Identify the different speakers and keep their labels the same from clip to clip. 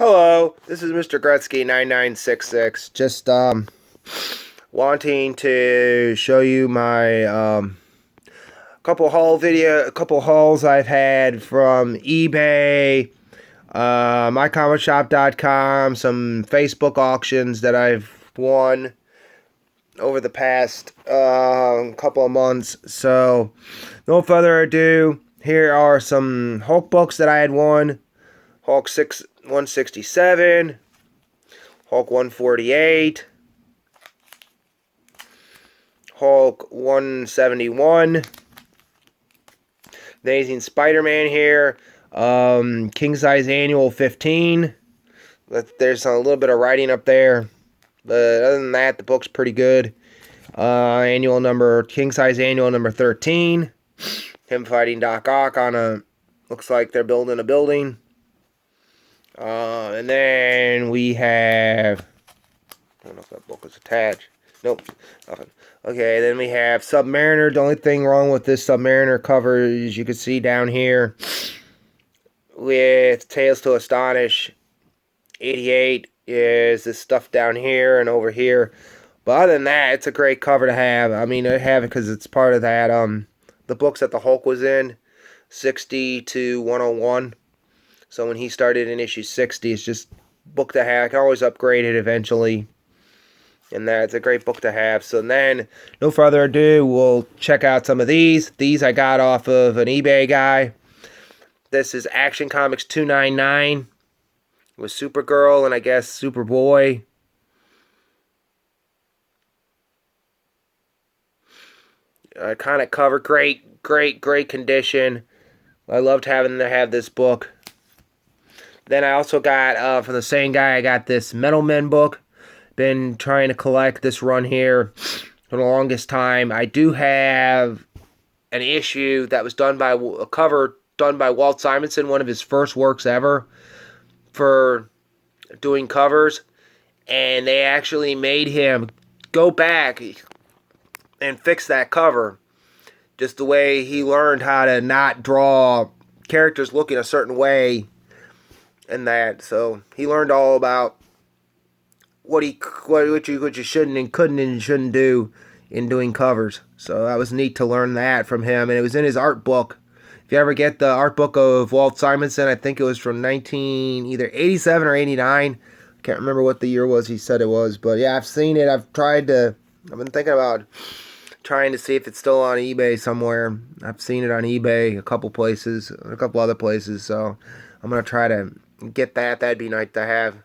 Speaker 1: Hello, this is Mr. Gretzky 9966. Just wanting to show you my couple hauls I've had from eBay, mycomicshop.com, some Facebook auctions that I've won over the past couple of months. So, no further ado, here are some Hulk books that I had won. Hulk 167, Hulk 148, Hulk 171, Amazing Spider-Man here, King Size Annual 15. There's a little bit of writing up there, but other than that, the book's pretty good. King Size Annual number 13. Him fighting Doc Ock on looks like they're building a building. And then we have, I don't know if that book was attached. Nope, nothing. Okay, then we have Submariner. The only thing wrong with this Submariner cover is you can see down here with Tales to Astonish 88 is this stuff down here and over here. But other than that, it's a great cover to have. I mean, I have it because it's part of that, the books that the Hulk was in, 60 to 101. So when he started in issue 60, it's just book to have. I can always upgrade it eventually. And that's a great book to have. So then, no further ado, we'll check out some of these. These I got off of an eBay guy. This is Action Comics 299 with Supergirl and I guess Superboy. Kind of cover. Great condition. I loved having to have this book. Then I also got, from the same guy, I got this Metal Men book. Been trying to collect this run here for the longest time. I do have an issue that was done by, a cover done by Walt Simonson, one of his first works ever for doing covers. And they actually made him go back and fix that cover. Just the way he learned how to not draw characters looking a certain way. And that, so he learned all about what you shouldn't and couldn't and shouldn't do in doing covers. So that was neat to learn that from him, and it was in his art book. If you ever get the art book of Walt Simonson, I think it was from either 87 or 89. I can't remember what the year was he said it was, but yeah, I've seen it. I've been thinking about trying to see if it's still on eBay somewhere. I've seen it on eBay a couple other places, so I'm going to try to get that. That'd be nice to have.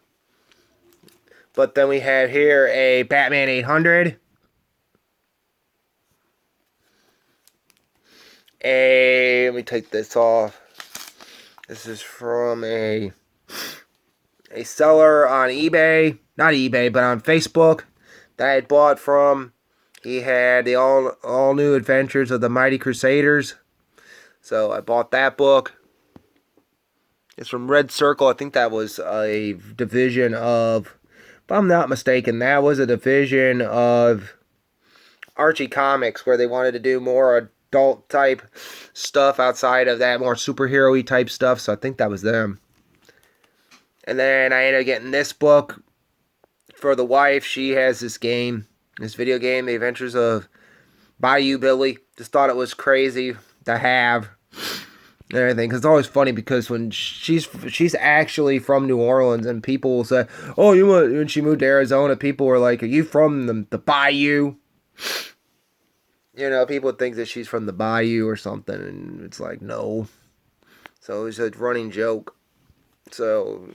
Speaker 1: But then we have here a Batman 800. Let me take this off. This is from a seller on eBay. Not eBay, but on Facebook that I had bought from. He had the all new adventures of the Mighty Crusaders. So I bought that book. It's from Red Circle. I think that was a division of, if I'm not mistaken, that was a division of Archie Comics where they wanted to do more adult type stuff outside of that more superhero-y type stuff. So I think that was them. And then I ended up getting this book for the wife. She has this video game, The Adventures of Bayou Billy. Just thought it was crazy to have. And everything, because it's always funny because when she's actually from New Orleans and people will say, oh, when she moved to Arizona, people were like, are you from the Bayou? You know, people think that she's from the Bayou or something, and it's like, no. So it's a running joke. So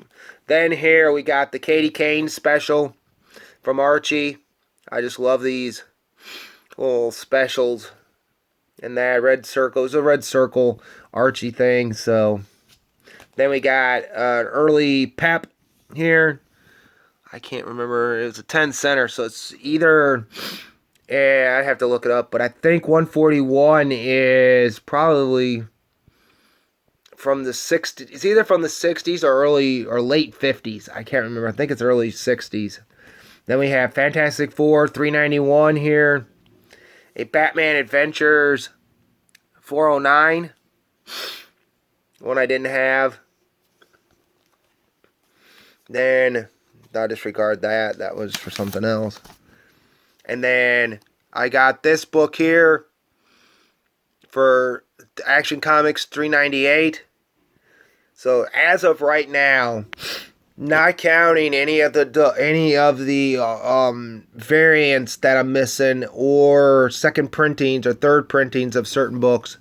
Speaker 1: then here we got the Katie Kane special from Archie. I just love these little specials. And that Red Circle is a Red Circle Archie thing. So then we got an early Pep here. I can't remember. It was a 10 center, so it's either, I have to look it up, but I think 141 is probably from the 60s. It's either from the 60s or early or late 50s. I can't remember. I think it's early 60s. Then we have Fantastic Four 391 here. A Batman Adventures 409. One I didn't have. Then I'll disregard that. That was for something else. And then I got this book here for Action Comics 398. So as of right now, not counting any of the variants that I'm missing, or second printings or third printings of certain books,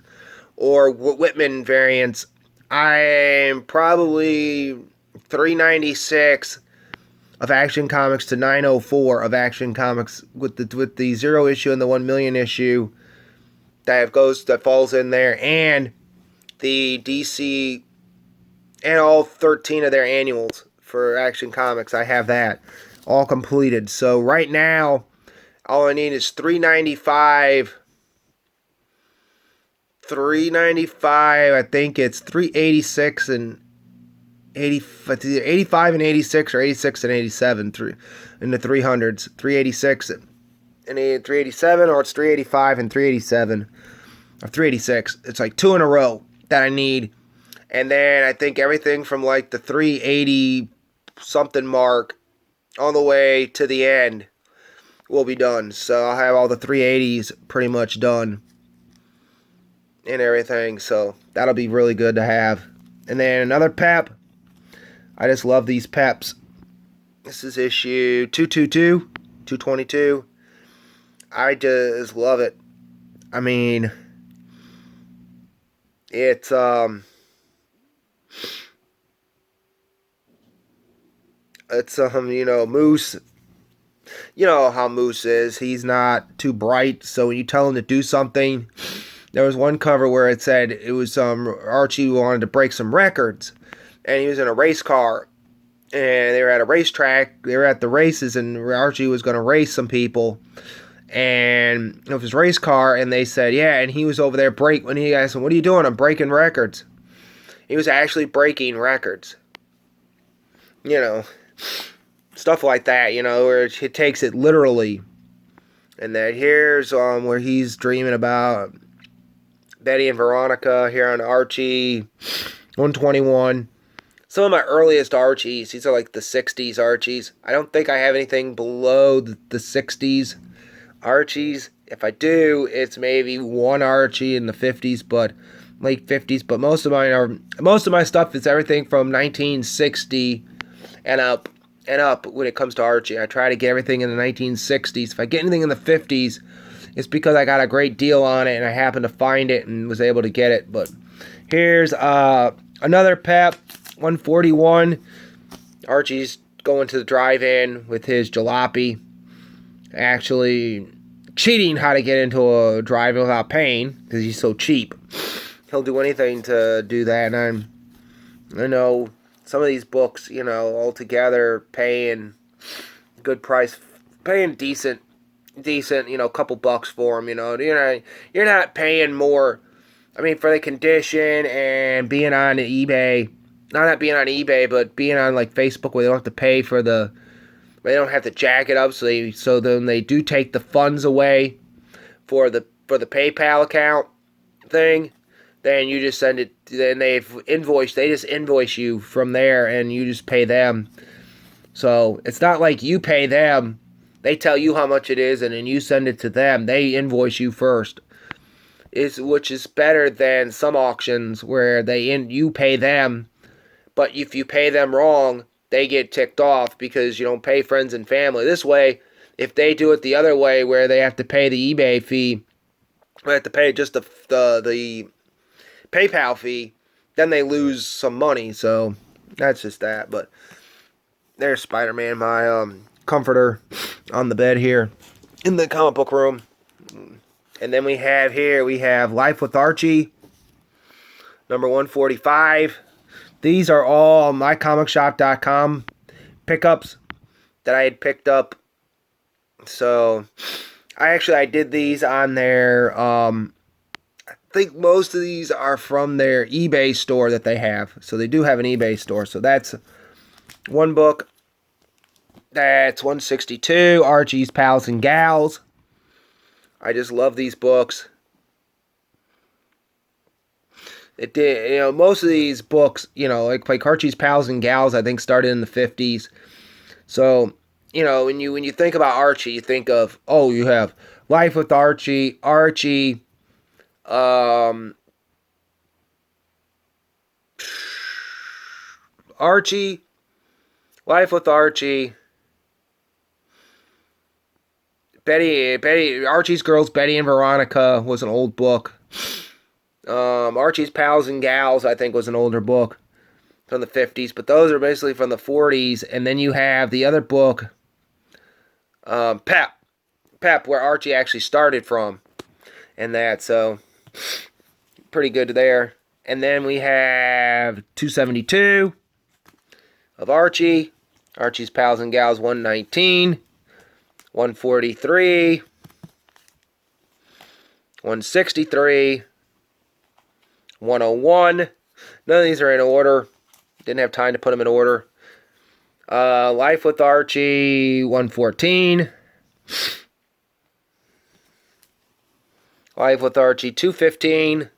Speaker 1: or Whitman variants, I'm probably 396 of Action Comics to 904 of Action Comics with the 0 issue and the 1 million issue that falls in there, and the DC and all 13 of their annuals for Action Comics. I have that all completed. So right now, all I need is 395. 395. I think it's 386 and 85 and 86, or 86 and 87 in the 300s. 386 and 387, or it's 385 and 387 or 386. It's like 2 in a row that I need. And then I think everything from like the 380 something mark all the way to the end will be done. So I'll have all the 380s pretty much done and everything. So that'll be really good to have. And then another pep. I just love these peps. This is issue 222, 222. I just love it. I mean, it's Moose. You know how Moose is. He's not too bright, so when you tell him to do something, there was one cover where it said it was Archie wanted to break some records, and he was in a race car, and they were at a racetrack. They were at the races, and Archie was going to race some people, and it was his race car, and they said, yeah, and he was over there when he asked him, what are you doing? I'm breaking records. He was actually breaking records. You know, stuff like that, where it takes it literally. And that here's where he's dreaming about Betty and Veronica here on Archie 121. Some of my earliest Archies, these are like the 60s Archies. I don't think I have anything below the 60s Archies. If I do, it's maybe one Archie in the 50s, but late 50s. But most of my stuff is everything from 1960 and up when it comes to Archie. I try to get everything in the 1960s. If I get anything in the 50s, it's because I got a great deal on it and I happened to find it and was able to get it. But here's another pep, 141. Archie's going to the drive-in with his jalopy, actually cheating how to get into a drive-in without paying because he's so cheap. He'll do anything to do that, and I know some of these books, altogether paying good price, paying decent, couple bucks for them, you're not paying more. I mean, for the condition and being on eBay, not being on eBay, but being on like Facebook where they don't have to pay they don't have to jack it up, so then they do take the funds away for the PayPal account thing. Then you just send it. Then they just invoice you from there, and you just pay them. So it's not like you pay them. They tell you how much it is, and then you send it to them. They invoice you first, which is better than some auctions where you pay them, but if you pay them wrong, they get ticked off because you don't pay friends and family. This way, if they do it the other way, where they have to pay the eBay fee, they have to pay just the PayPal fee, then they lose some money. So that's just that. But there's Spider-Man, my comforter on the bed here in the comic book room. And then we have Life with Archie, number 145. These are all mycomicshop.com pickups that I had picked up. So I did these on their I think most of these are from their eBay store that they have. So they do have an eBay store. So that's one book. That's 162, Archie's Pals and Gals. I just love these books. It did, most of these books, like Archie's Pals and Gals, I think started in the 50s. So, when you think about Archie, you think of, you have Life with Archie, um, Archie, Life with Archie, Archie's Girls, Betty and Veronica was an old book. Archie's Pals and Gals, I think, was an older book from the 50s, but those are basically from the 40s. And then you have the other book, Pep, where Archie actually started from, and that, so pretty good there. And then we have 272 of Archie's Pals and Gals, 119, 143, 163, 101. None of these are in order. Didn't have time to put them in order. Life with Archie, 114. Life with Archie, 215.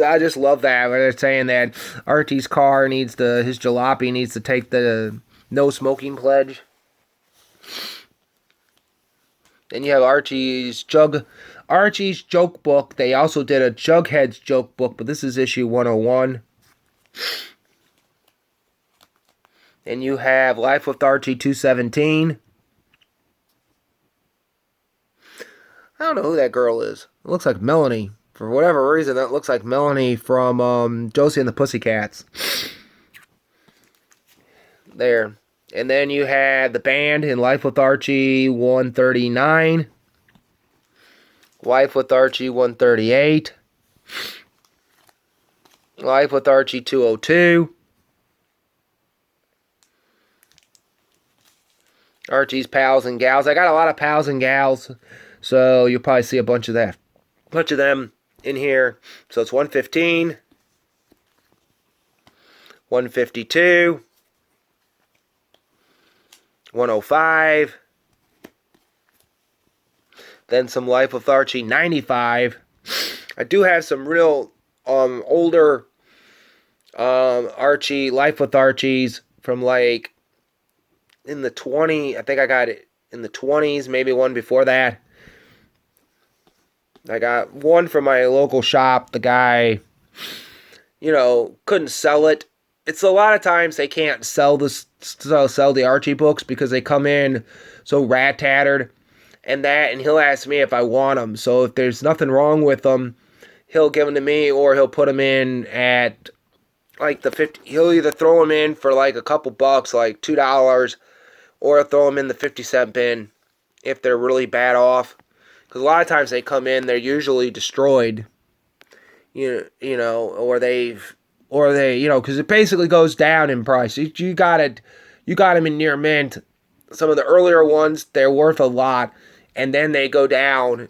Speaker 1: I just love that when they're saying that Archie's car his jalopy needs to take the no smoking pledge. Then you have Archie's joke book. They also did a Jughead's joke book, but this is issue 101. Then you have Life with Archie 217. I don't know who that girl is. It looks like Melanie. For whatever reason, that looks like Melanie from Josie and the Pussycats. There. And then you had the band in Life with Archie 139. Life with Archie 138. Life with Archie 202. Archie's Pals and Gals. I got a lot of Pals and Gals, so you'll probably see a bunch of them in here. So it's 115, 152, 105, then some Life with Archie 95. I do have some real older Life with Archies from like in the 20s. I think I got it in the 20s, maybe one before that. I got one from my local shop. The guy, couldn't sell it. It's a lot of times they can't sell the Archie books because they come in so rat-tattered and he'll ask me if I want them. So if there's nothing wrong with them, he'll give them to me, or he'll put them in at like the 50. He'll either throw them in for like a couple bucks, like $2, or he'll throw them in the 50-cent bin if they're really bad off. Because a lot of times they come in, they're usually destroyed, or they, because it basically goes down in price. You got them in near mint. Some of the earlier ones, they're worth a lot, and then they go down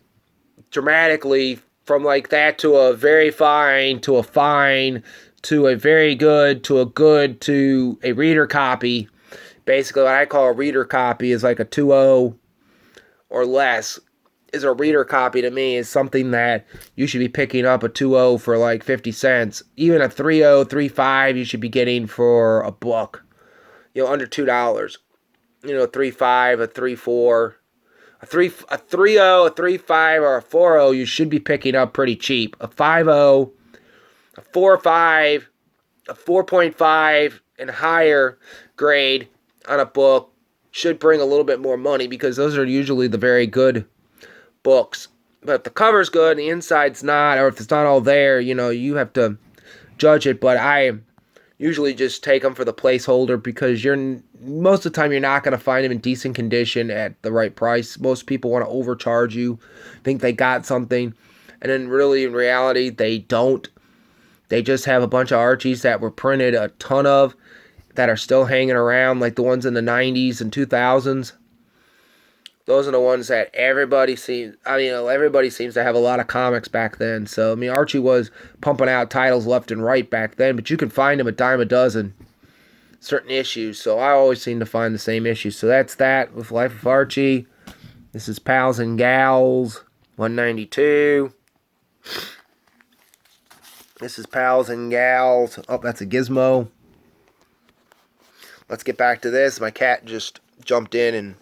Speaker 1: dramatically from like that to a very fine to a fine to a very good to a good to a reader copy. Basically, what I call a reader copy is like a 2.0 or less. Is a reader copy to me is something that you should be picking up a 2.0 for like 50 cents. Even a 3.0, 3.5 you should be getting for a buck. Under $2. 3.5, a 3.4, a 3.0, a 3.5, or a 4.0 you should be picking up pretty cheap. A 5.0, a 4.5, a 4.5 and higher grade on a book should bring a little bit more money, because those are usually the very good books. But if the cover's good and the inside's not, or if it's not all there, you have to judge it. But I usually just take them for the placeholder, because most of the time you're not going to find them in decent condition at the right price. Most people want to overcharge you, think they got something, and then really in reality they don't. They just have a bunch of Archies that were printed a ton of that are still hanging around, like the ones in the 90s and 2000s. Those are the ones that everybody seems to have a lot of comics back then. So, Archie was pumping out titles left and right back then, but you can find them a dime a dozen, certain issues. So I always seem to find the same issues. So that's that with Life of Archie. This is Pals and Gals, 192. This is Pals and Gals. Oh, that's a Gizmo. Let's get back to this. My cat just jumped in and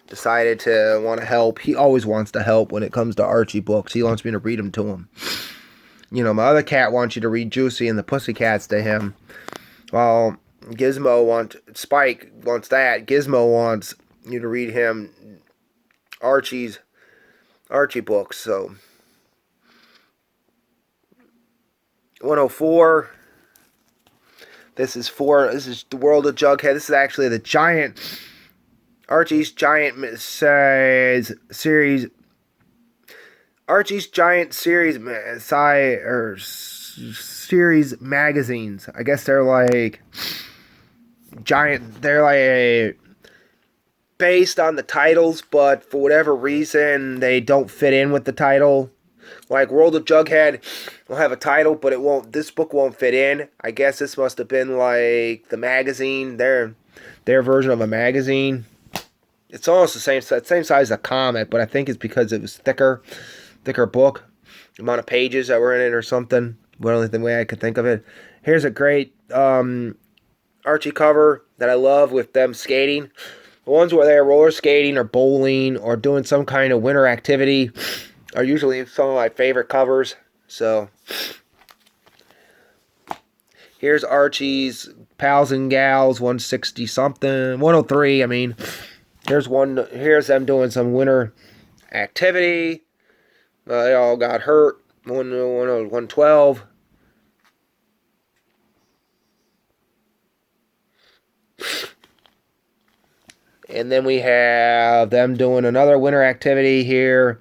Speaker 1: decided to want to help. He always wants to help when it comes to Archie books. He wants me to read them to him. You know, my other cat wants you to read Juicy and the Pussycats to him. Well, Spike wants that. Gizmo wants you to read him Archie books. So 104. This is the World of Jughead. This is actually the Archie's Giant series. Archie's Giant series series magazines. I guess they're like giant. They're like based on the titles, but for whatever reason, they don't fit in with the title. Like World of Jughead will have a title, but it won't. This book won't fit in. I guess this must have been like the magazine, their version of a magazine. It's almost the same size as a comic, but I think it's because it was thicker book, the amount of pages that were in it or something. But only the way I could think of it. Here's a great Archie cover that I love with them skating. The ones where they're roller skating or bowling or doing some kind of winter activity are usually some of my favorite covers. So here's Archie's Pals and Gals 160 something, 103. I mean, here's them doing some winter activity. They all got hurt. 112. And then we have them doing another winter activity here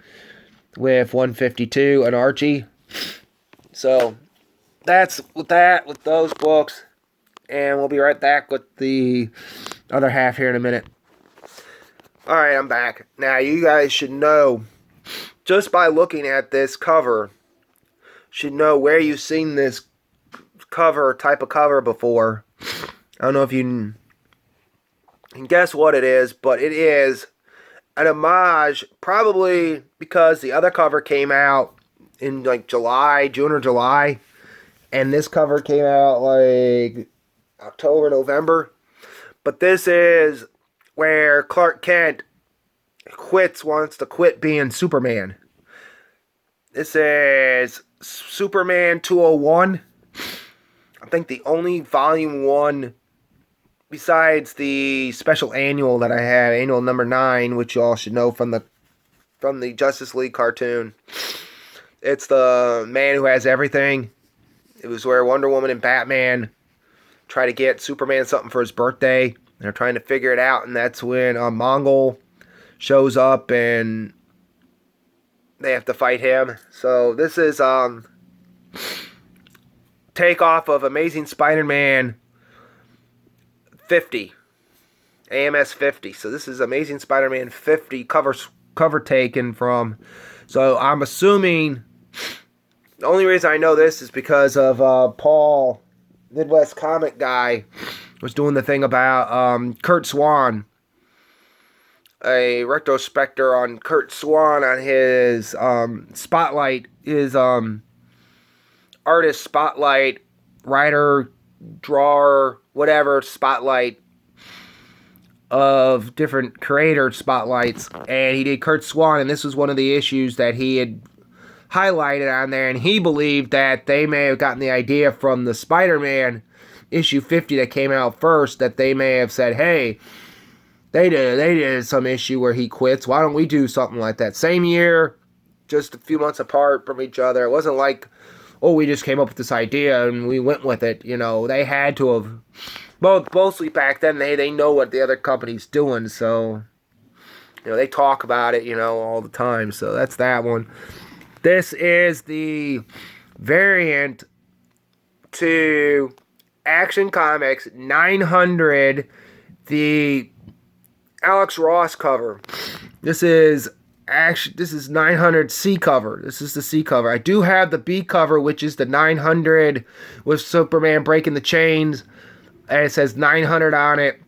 Speaker 1: with 152 and Archie. So that's with those books. And we'll be right back with the other half here in a minute. Alright, I'm back. Now, you guys should know, just by looking at this cover, should know where you've seen this type of cover before. I don't know if you can guess what it is, but it is an homage, probably because the other cover came out in like June or July, and this cover came out like October, November. But this is where Clark Kent wants to quit being Superman. This is Superman 201. I think the only volume 1 besides the special annual that I have, annual number 9, which you all should know from the Justice League cartoon. It's the Man Who Has Everything. It was where Wonder Woman and Batman try to get Superman something for his birthday. They're trying to figure it out, and that's when Mongol shows up and they have to fight him. So this is takeoff of Amazing Spider-Man 50, AMS 50. So this is Amazing Spider-Man 50 cover taken from. So I'm assuming the only reason I know this is because of Paul, Midwest Comic Guy, was doing the thing about Kurt Swan, a retrospector on Kurt Swan on his spotlight, his artist spotlight, writer, drawer, whatever spotlight of different creator spotlights, and he did Kurt Swan, and this was one of the issues that he had highlighted on there, and he believed that they may have gotten the idea from the Spider-Man issue 50 that came out first, that they may have said, hey, they did some issue where he quits, why don't we do something like that? Same year, just a few months apart from each other. It wasn't like, oh, we just came up with this idea and we went with it. You know, they had to have, mostly back then, they know what the other company's doing, so, you know, they talk about it, you know, all the time. So that's that one. This is the variant to Action Comics 900, the Alex Ross cover. This is 900 C cover. This is the C cover. I do have the B cover, which is the 900 with Superman breaking the chains, and it says 900 on it,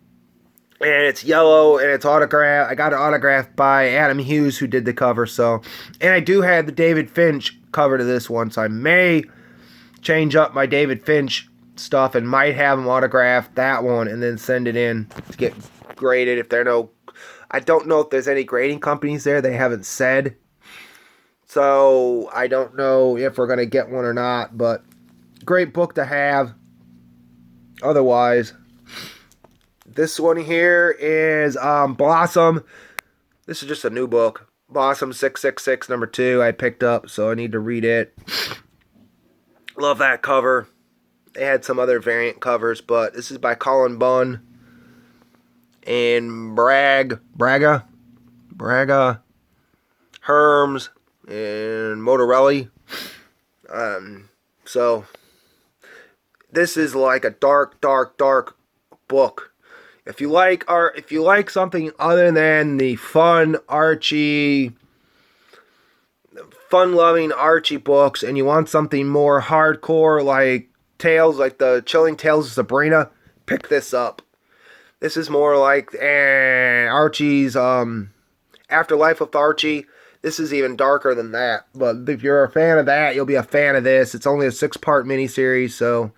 Speaker 1: and it's yellow, and it's autographed. I got it autographed by Adam Hughes, who did the cover. So, and I do have the David Finch cover to this one, so I may change up my David Finch stuff and might have them autograph that one and then send it in to get graded. If there are no, I don't know if there's any grading companies there. They haven't said. So I don't know if we're going to get one or not, but great book to have. Otherwise, this one here is Blossom. This is just a new book. Blossom 666 number 2 I picked up, so I need to read it. Love that cover. They had some other variant covers, but this is by Colin Bunn and Braga, Herms, and Motorelli. So this is like a dark book. If you like art, if you like something other than the fun Archie, fun-loving Archie books, and you want something more hardcore like Tales, like the Chilling Tales of Sabrina, pick this up. This is more like Archie's Afterlife of Archie. This is even darker than that. But if you're a fan of that, you'll be a fan of this. It's only a 6-part miniseries, so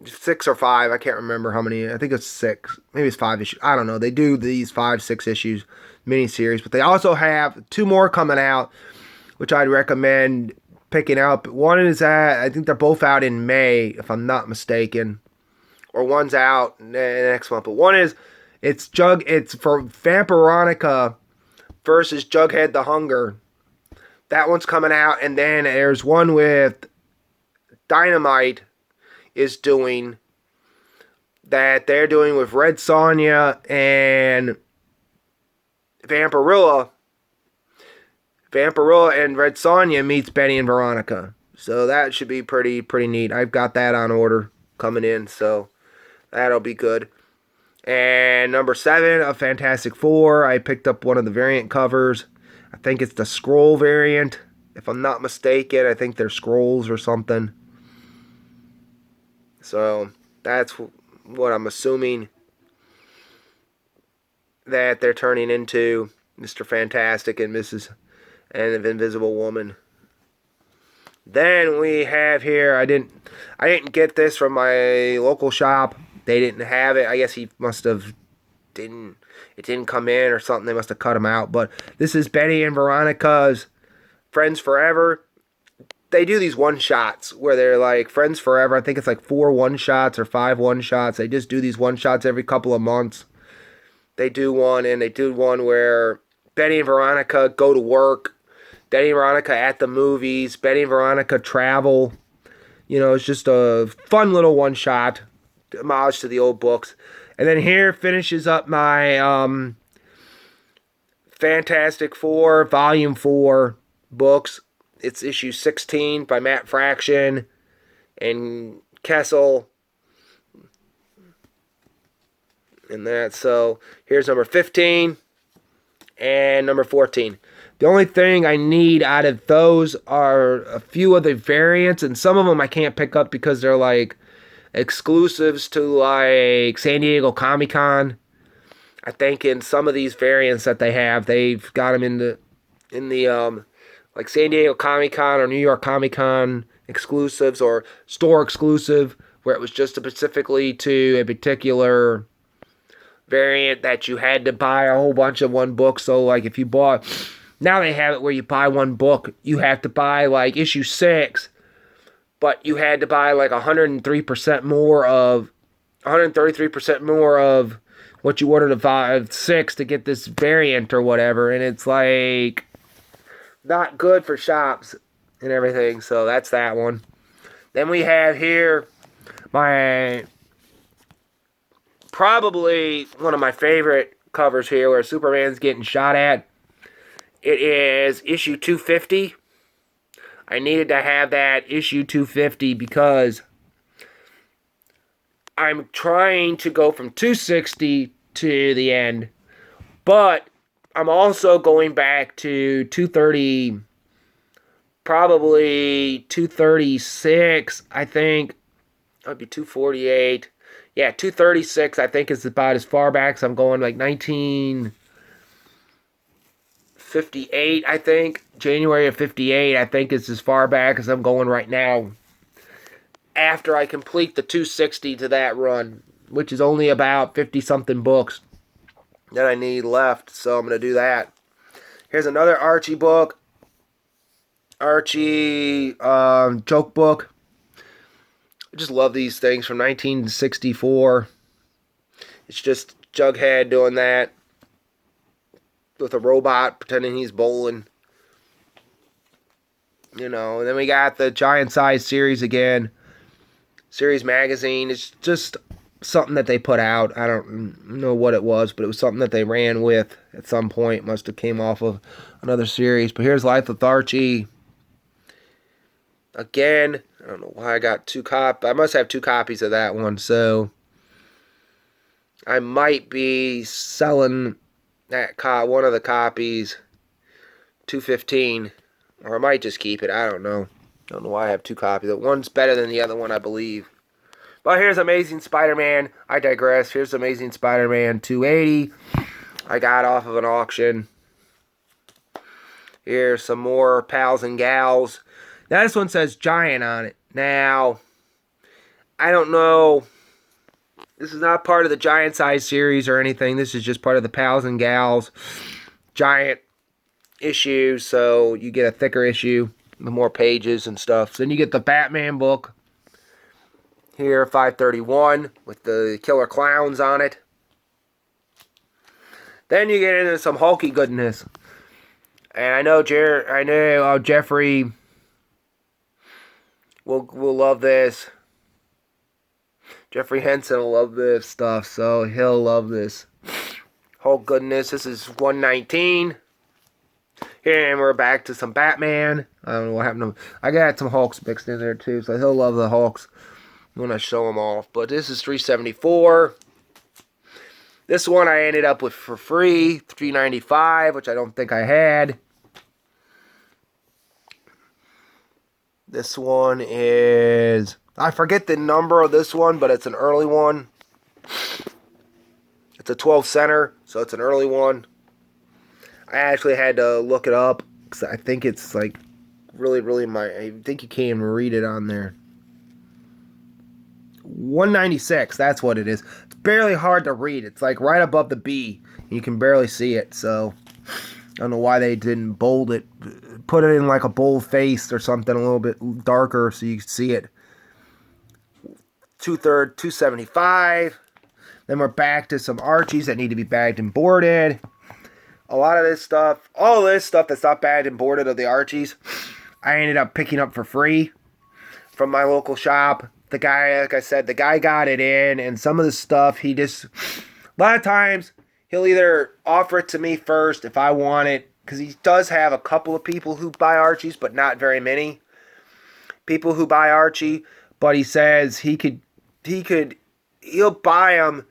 Speaker 1: 6 or 5. I can't remember how many. I think it's 6. Maybe it's 5 issues. I don't know. They do these 5-6 issues miniseries, but they also have 2 more coming out, which I'd recommend picking up. One is I think they're both out in May, if I'm not mistaken, or one's out next month. But one is it's for Vampironica versus Jughead the Hunger. That one's coming out, and then there's one with Dynamite is doing that they're doing with Red Sonja and Vampirilla. Vampirilla and Red Sonja meets Betty and Veronica. So that should be pretty neat. I've got that on order coming in, so that'll be good. And number 7 of Fantastic Four, I picked up one of the variant covers. I think it's the scroll variant. If I'm not mistaken, I think they're scrolls or something. So that's what I'm assuming that they're turning into, Mr. Fantastic and Mrs. and the Invisible Woman. Then we have here, I didn't get this from my local shop. They didn't have it. I guess he must have it didn't come in or something. They must have cut them out. But this is Betty and Veronica's Friends Forever. They do these one-shots where they're like Friends Forever. I think it's like 4 one-shots or 5 one-shots. They just do these one-shots every couple of months. They do one, and they do one where Betty and Veronica go to work. Betty and Veronica at the movies. Betty and Veronica travel. You know, it's just a fun little one-shot. Homage to the old books. And then here finishes up my Fantastic Four Volume 4 books. It's issue 16 by Matt Fraction and Kessel. And that, so here's number 15 and number 14. The only thing I need out of those are a few of the variants, and some of them I can't pick up because they're like exclusives to like San Diego Comic-Con. I think in some of these variants that they have, they've got them in the like San Diego Comic-Con or New York Comic-Con exclusives or store exclusive, where it was just specifically to a particular variant that you had to buy a whole bunch of one book. So like if you bought, now they have it where you buy one book, you have to buy like issue 6, but you had to buy like 133% more of what you ordered of 6 to get this variant or whatever. And it's like not good for shops and everything. So that's that one. Then we have here my probably one of my favorite covers here where Superman's getting shot at. It is issue 250. I needed to have that issue 250 because I'm trying to go from 260 to the end, but I'm also going back to 230, probably 236, I think. That would be 248. Yeah, 236, I think, is about as far back as I'm going, like 1950 58, I think. January of 58, I think is as far back as I'm going right now. After I complete the 260 to that run, which is only about 50-something books that I need left. So I'm going to do that. Here's another Archie book. Archie joke book. I just love these things from 1964. It's just Jughead doing that with a robot pretending he's bowling. You know, and then we got the Giant Size series again. Series magazine. It's just something that they put out. I don't know what it was, but it was something that they ran with at some point. Must have came off of another series. But here's Life with Archie. Again, I don't know why I got two copies. I must have two copies of that one, so I might be selling that one of the copies, $2.15, or I might just keep it. I don't know. Don't know why I have two copies. One's better than the other one, I believe. But here's Amazing Spider-Man. I digress. Here's Amazing Spider-Man 280. I got off of an auction. Here's some more Pals and Gals. Now, this one says Giant on it. Now, I don't know. This is not part of the Giant Size series or anything. This is just part of the Pals and Gals Giant issue. So, you get a thicker issue with more pages and stuff. So then you get the Batman book. Here, 531, with the killer clowns on it. Then you get into some hulky goodness. And I know Jeffrey will love this. Jeffrey Henson will love this stuff, so he'll love this. Hulk goodness. This is 119. Here, and we're back to some Batman. I don't know what happened to him. I got some Hulks mixed in there too, so he'll love the Hulks when I show them off. But this is 374. This one I ended up with for free, $3.95, which I don't think I had. This one is, I forget the number of this one, but it's an early one. It's a 12 center, so it's an early one. I actually had to look it up, because I think it's like really, I think you can't even read it on there. 196, that's what it is. It's barely hard to read. It's like right above the B. You can barely see it, so I don't know why they didn't bold it. Put it in like a bold face or something a little bit darker so you can see it. 275. Then we're back to some Archies that need to be bagged and boarded. A lot of this stuff, all this stuff that's not bagged and boarded of the Archies, I ended up picking up for free from my local shop. The guy, like I said, the guy got it in, and some of the stuff, he just, a lot of times, he'll either offer it to me first if I want it, because he does have a couple of people who buy Archies, but not very many people who buy Archie, but he says he'll buy them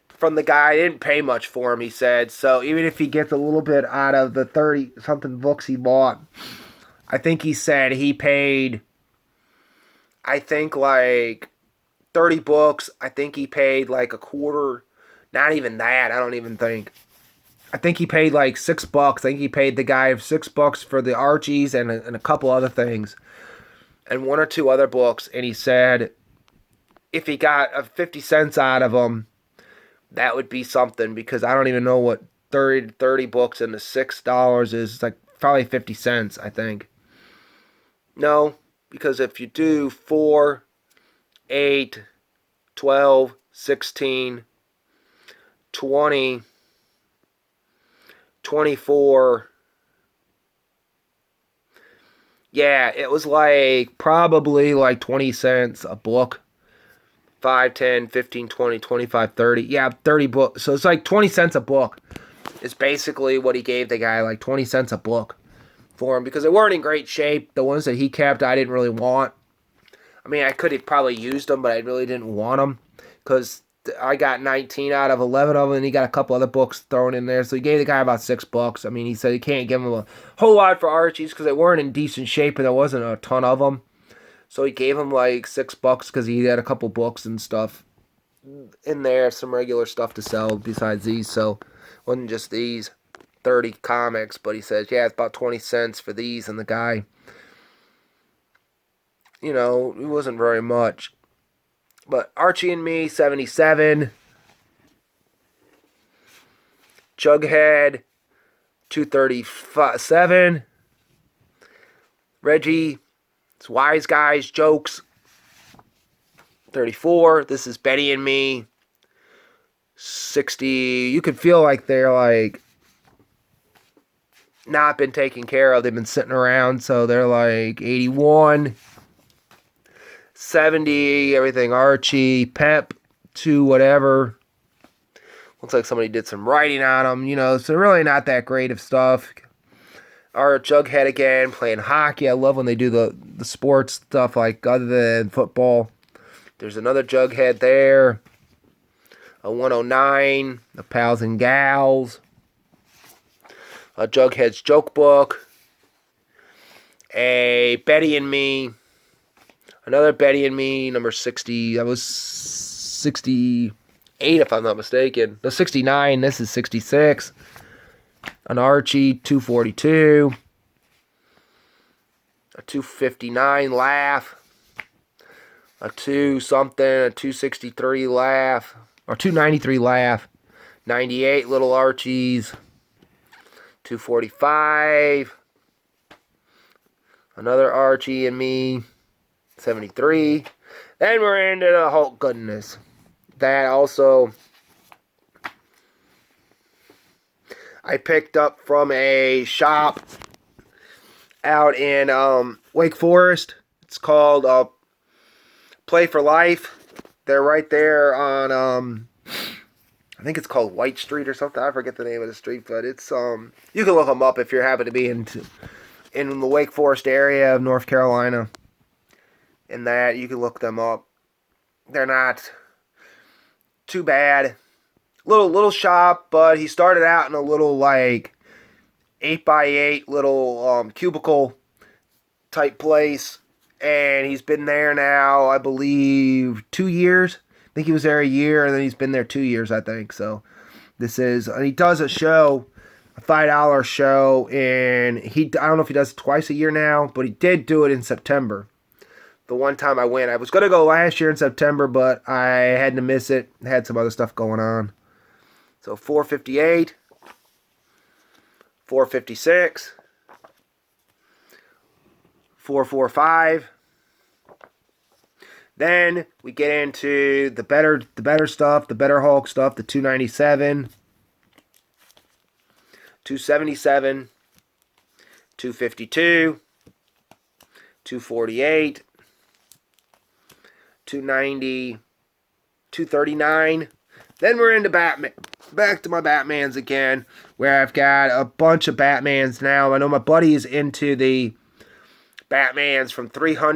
Speaker 1: from the guy. I didn't pay much for him, he said, so even if he gets a little bit out of the 30-something books he bought, I think he said he paid, I think like 30 books. I think he paid like a quarter. Not even that. I don't even think. I think he paid like $6. I think he paid the guy $6 for the Archies and a couple other things. And one or two other books. And he said if he got 50 cents out of them, that would be something. Because I don't even know what 30 books into $6 is. It's like probably 50 cents, I think. No. Because if you do 4, 8, 12, 16, 20, 24, yeah, it was like probably like 20 cents a book. 5, 10, 15, 20, 25, 30. Yeah, 30 books. So it's like 20 cents a book is basically what he gave the guy, like 20 cents a book for him, because they weren't in great shape. The ones that he kept, I didn't really want. I mean, I could have probably used them, but I really didn't want them, because I got 19 out of 11 of them, and he got a couple other books thrown in there, so he gave the guy about $6. I mean, he said he can't give him a whole lot for Archies, because they weren't in decent shape, and there wasn't a ton of them, so he gave him like $6, because he had a couple books and stuff in there, some regular stuff to sell besides these, so it wasn't just these. 30 comics, but he says, yeah, it's about 20 cents for these, and the guy, you know, it wasn't very much. But Archie and Me, 77. Jughead, 237. Reggie, it's Wise Guys Jokes, 34. This is Betty and Me, 60. You can feel like they're like not been taken care of. They've been sitting around, so they're like 81. 70, everything Archie, Pep, 2 whatever. Looks like somebody did some writing on them, you know, so really not that great of stuff. Our Jughead again, playing hockey. I love when they do the sports stuff, like other than football. There's another Jughead there. A 109, the Pals and Gals. A Jughead's Joke Book. A Betty and Me. Another Betty and Me, number 60. That was 68, if I'm not mistaken. No, 69. This is 66. An Archie, 242. A 259 Laugh. A 2-something, a 263 Laugh. Or 293 Laugh. 98 Little Archies. 245. Another Archie and Me. 73. Then we're into the Hulk goodness. That also I picked up from a shop out in Wake Forest. It's called Play for Life. They're right there on I think it's called White Street or something. I forget the name of the street, but it's you can look them up if you happen to be in the Wake Forest area of North Carolina. In that, you can look them up. They're not too bad. Little shop, but he started out in a little like 8x8 little cubicle type place, and he's been there now, I believe, 2 years. I think he was there a year, and then he's been there 2 years, I think. So this is, and he does a show, a $5 show, and I don't know if he does it twice a year now, but he did do it in September. The one time I went, I was going to go last year in September, but I had to miss it. Had some other stuff going on. So 458, 456, 445. Then we get into the better stuff, the better Hulk stuff, the 297, 277, 252, 248, 290, 239. Then we're into Batman. Back to my Batmans again, where I've got a bunch of Batmans now. I know my buddy is into the Batmans from 300.